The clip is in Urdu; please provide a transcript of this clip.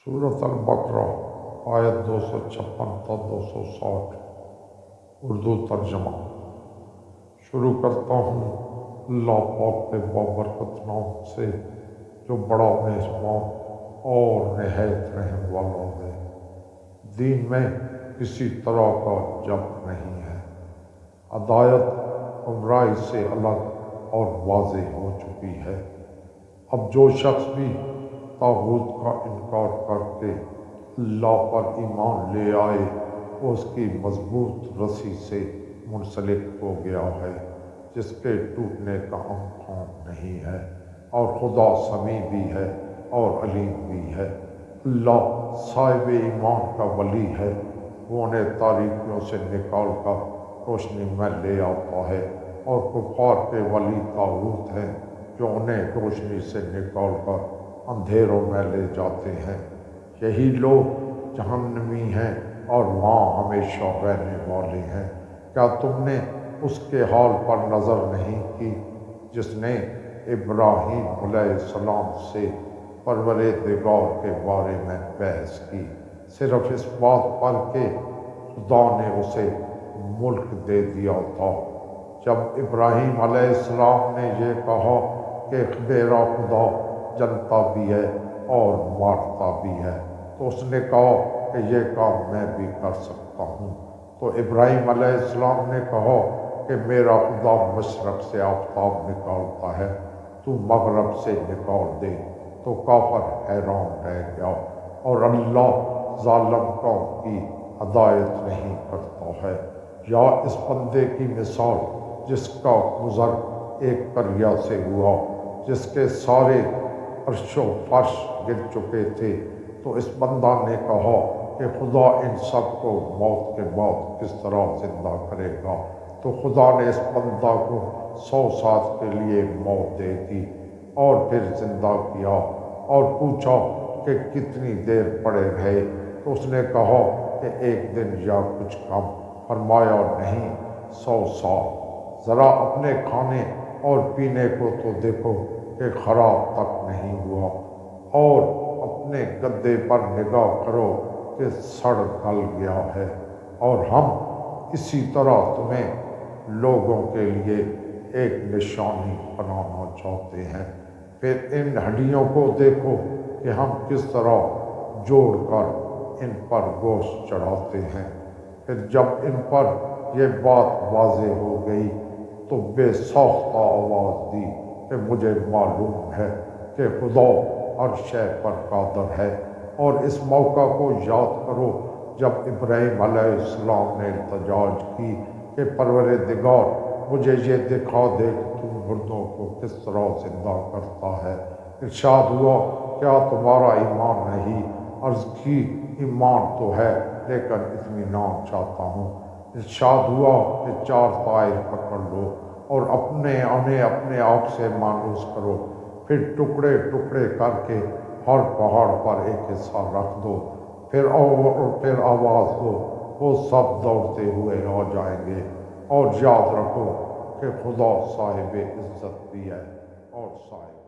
سورۃ البقرہ آیت 256 تا 260 اردو ترجمہ۔ شروع کرتا ہوں اللہ پاک کے بابرکت نام سے جو بڑا مہربان اور نہایت رحم والا ہے۔ دین میں کسی طرح کا جبر نہیں ہے۔ ہدایت گمراہی سے الگ اور واضح ہو چکی ہے۔ اب جو شخص بھی طاغوت کا انکار کر کے اللہ پر ایمان لے آئے وہ اس کی مضبوط رسی سے منسلک ہو گیا ہے جس کے ٹوٹنے کا امکان نہیں ہے، اور خدا سمیع بھی ہے اور علیم بھی ہے۔ اللہ صاحب ایمان کا ولی ہے، وہ انہیں تاریکیوں سے نکال کر روشنی میں لے آتا ہے، اور کفار کے ولی طاغوت ہیں جو انہیں روشنی سے نکال کر اندھیروں میں لے جاتے ہیں۔ یہی لوگ جہنمی ہیں اور وہاں ہمیشہ رہنے والے ہیں۔ کیا تم نے اس کے حال پر نظر نہیں کی جس نے ابراہیم علیہ السلام سے پروردگار کے بارے میں بحث کی، صرف اس بات پر کہ خدا نے اسے ملک دے دیا تھا؟ جب ابراہیم علیہ السلام نے یہ کہا کہ میرا خدا جنتا بھی ہے اور مارتا بھی ہے، تو اس نے کہا کہ یہ کام میں بھی کر سکتا ہوں۔ تو ابراہیم علیہ السلام نے کہا کہ میرا خدا مشرق سے آفتاب نکالتا ہے، تو مغرب سے نکال دے۔ تو کافر حیران رہ گیا، اور اللہ ظالم قوم کی ہدایت نہیں کرتا ہے۔ یا اس بندے کی مثال جس کا گزر ایک قریہ سے ہوا جس کے سارے عرش و فرش گر چکے تھے، تو اس بندہ نے کہا کہ خدا ان سب کو موت کے بعد کس طرح زندہ کرے گا؟ تو خدا نے اس بندہ کو 100 سال کے لیے موت دے دی اور پھر زندہ کیا، اور پوچھا کہ کتنی دیر پڑے رہے؟ تو اس نے کہا کہ 1 دن یا کچھ کم۔ فرمایا نہیں، 100 سال۔ ذرا اپنے کھانے اور پینے کو تو دیکھو کہ خراب تک نہیں ہوا، اور اپنے گدے پر نگاہ کرو کہ سڑ گل گیا ہے۔ اور ہم اسی طرح تمہیں لوگوں کے لیے ایک نشانی بنانا چاہتے ہیں۔ پھر ان ہڈیوں کو دیکھو کہ ہم کس طرح جوڑ کر ان پر گوشت چڑھاتے ہیں۔ پھر جب ان پر یہ بات واضح ہو گئی تو بے ساختہ آواز دی کہ مجھے معلوم ہے کہ خدا ہر شے پر قادر ہے۔ اور اس موقع کو یاد کرو جب ابراہیم علیہ السلام نے التجاج کی کہ پروردگار مجھے یہ دکھا دے کہ تم مردوں کو کس طرح زندہ کرتا ہے۔ ارشاد ہوا کیا تمہارا ایمان نہیں؟ عرض کی ایمان تو ہے لیکن اطمینان چاہتا ہوں۔ ارشاد ہوا کہ 4 طائر پکڑ لو اور انہیں اپنے آپ سے مانوس کرو، پھر ٹکڑے ٹکڑے کر کے ہر پہاڑ پر ایک حصہ رکھ دو، پھر آواز دو، وہ سب دوڑتے ہوئے آ جائیں گے۔ اور یاد رکھو کہ خدا صاحب عزت بھی ہے اور صاحب